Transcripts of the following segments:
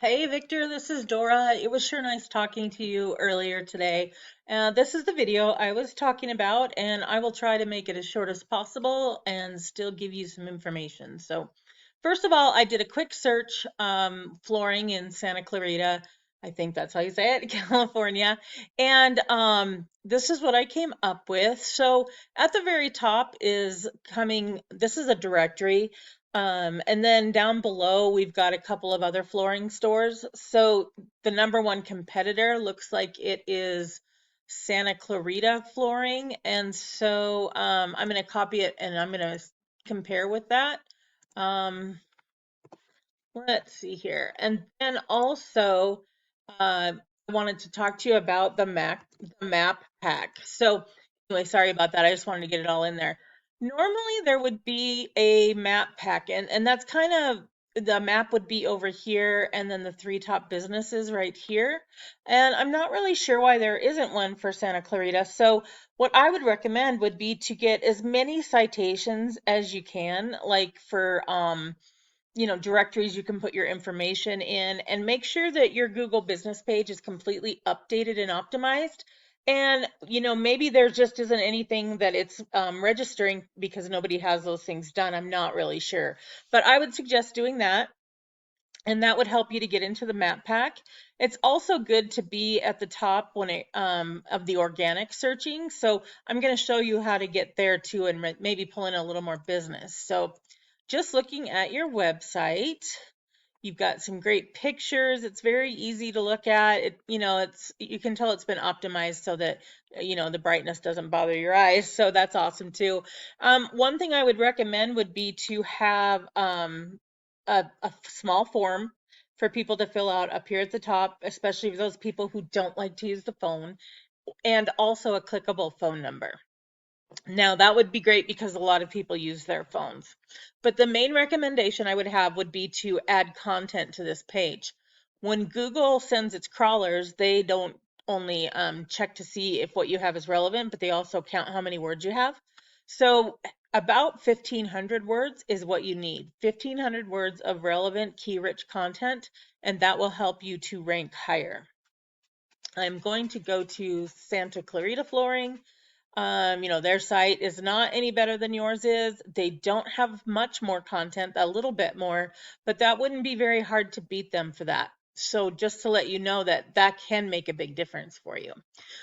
Hey Victor, this is Dora. It was sure nice talking to you earlier today. This is the video I was talking about, and I will try to make it as short as possible and still give you some information. So, first of all, I did a quick search, flooring in Santa Clarita. I think that's how you say it, California. And this is what I came up with. So, at the very top is this is a directory. And then down below, we've got a couple of other flooring stores. So the number one competitor looks like it is Santa Clarita Flooring. And so I'm going to copy it and I'm going to compare with that. Um, let's see here. And then also, I wanted to talk to you about the map pack. So anyway, sorry about that. I just wanted to get it all in there. Normally there would be a map pack, and that's kind of the map would be over here, and then the three top businesses right here. And I'm not really sure why there isn't one for Santa Clarita. So what I would recommend would be to get as many citations as you can, like for directories you can put your information in, and make sure that your Google business page is completely updated and optimized. And, maybe there just isn't anything that it's registering because nobody has those things done. I'm not really sure. But I would suggest doing that. And that would help you to get into the map pack. It's also good to be at the top when of the organic searching. So I'm going to show you how to get there too, and maybe pull in a little more business. So just looking at your website, you've got some great pictures. It's very easy to look at. You can tell it's been optimized so that the brightness doesn't bother your eyes. So that's awesome too. One thing I would recommend would be to have a small form for people to fill out up here at the top, especially for those people who don't like to use the phone, and also a clickable phone number. Now, that would be great because a lot of people use their phones. But the main recommendation I would have would be to add content to this page. When Google sends its crawlers, they don't only check to see if what you have is relevant, but they also count how many words you have. So about 1,500 words is what you need. 1,500 words of relevant, key-rich content, and that will help you to rank higher. I'm going to go to Santa Clarita Flooring. Their site is not any better than yours is. They don't have much more content, a little bit more, but that wouldn't be very hard to beat them for that. So just to let you know that that can make a big difference for you.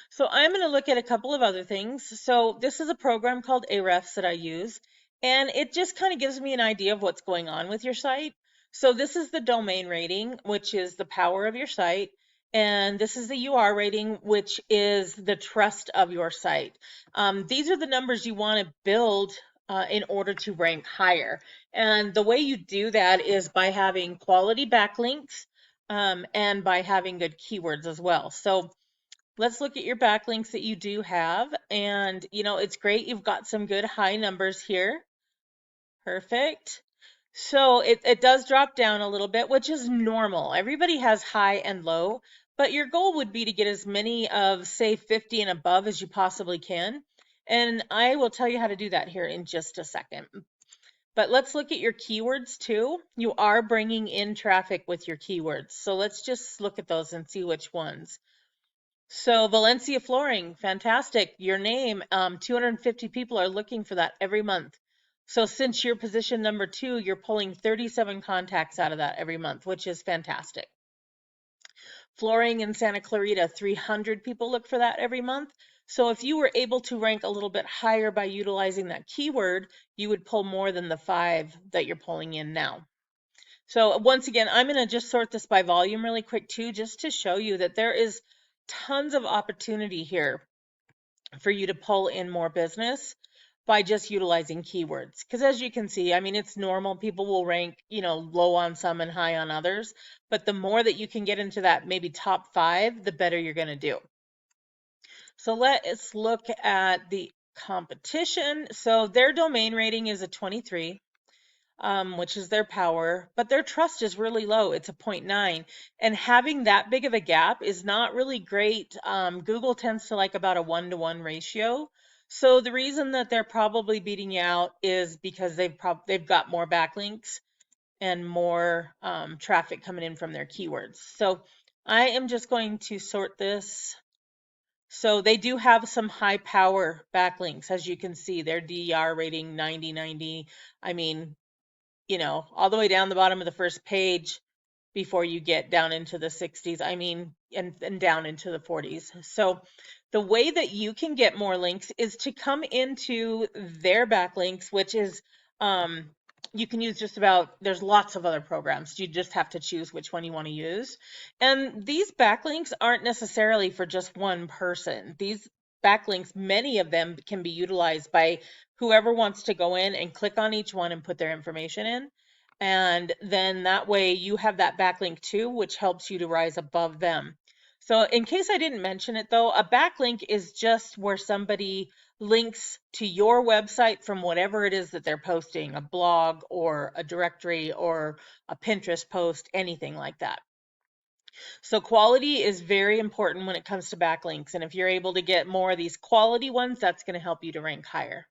So I'm going to look at a couple of other things. So this is a program called Ahrefs that I use, and it just kind of gives me an idea of what's going on with your site. So this is the domain rating, which is the power of your site. And this is the UR rating, which is the trust of your site. These are the numbers you want to build in order to rank higher. And the way you do that is by having quality backlinks and by having good keywords as well. So let's look at your backlinks that you do have. And, it's great. You've got some good high numbers here. Perfect. So it does drop down a little bit, which is normal. Everybody has high and low, but your goal would be to get as many of, say, 50 and above as you possibly can. And I will tell you how to do that here in just a second. But let's look at your keywords too. You are bringing in traffic with your keywords. So let's just look at those and see which ones. So Valencia Flooring, fantastic. Your name, 250 people are looking for that every month. So since you're position number 2, you're pulling 37 contacts out of that every month, which is fantastic. Flooring in Santa Clarita, 300 people look for that every month. So if you were able to rank a little bit higher by utilizing that keyword, you would pull more than the 5 that you're pulling in now. So once again, I'm going to just sort this by volume really quick too, just to show you that there is tons of opportunity here for you to pull in more business by just utilizing keywords. Because as you can see, I mean, it's normal. People will rank, low on some and high on others. But the more that you can get into that maybe top 5, the better you're going to do. So let's look at the competition. So their domain rating is a 23. Which is their power, but their trust is really low. It's a 0.9. And having that big of a gap is not really great. Google tends to like about a 1-to-1 ratio. So the reason that they're probably beating you out is because they've got more backlinks. and more traffic coming in from their keywords. So I am just going to sort this. So they do have some high power backlinks, as you can see, their DER rating 90/90. I mean, all the way down the bottom of the first page before you get down into the 60s. I mean, and down into the 40s. So the way that you can get more links is to come into their backlinks, which is you can use just about, there's lots of other programs. You just have to choose which one you want to use. And these backlinks aren't necessarily for just one person. These backlinks, many of them can be utilized by whoever wants to go in and click on each one and put their information in. And then that way you have that backlink too, which helps you to rise above them. So in case I didn't mention it though, a backlink is just where somebody links to your website from whatever it is that they're posting, a blog or a directory or a Pinterest post, anything like that. So quality is very important when it comes to backlinks. And if you're able to get more of these quality ones, that's going to help you to rank higher.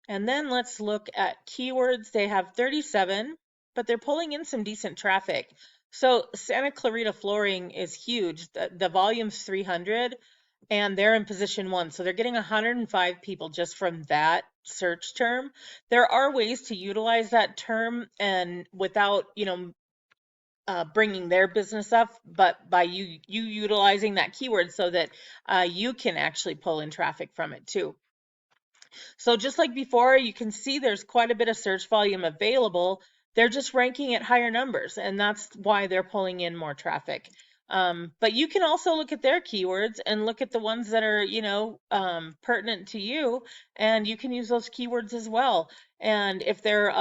And then let's look at keywords. They have 37, but they're pulling in some decent traffic. So Santa Clarita Flooring is huge. The volume's 300 and they're in position 1. So they're getting 105 people just from that search term. There are ways to utilize that term and without, bringing their business up, but by you utilizing that keyword so that you can actually pull in traffic from it too. So just like before, you can see there's quite a bit of search volume available. They're just ranking at higher numbers, and that's why they're pulling in more traffic. But you can also look at their keywords and look at the ones that are, pertinent to you, and you can use those keywords as well. And if they're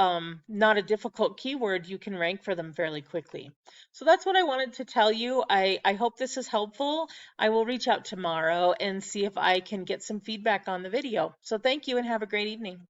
not a difficult keyword, you can rank for them fairly quickly. So that's what I wanted to tell you. I hope this is helpful. I will reach out tomorrow and see if I can get some feedback on the video. So thank you and have a great evening.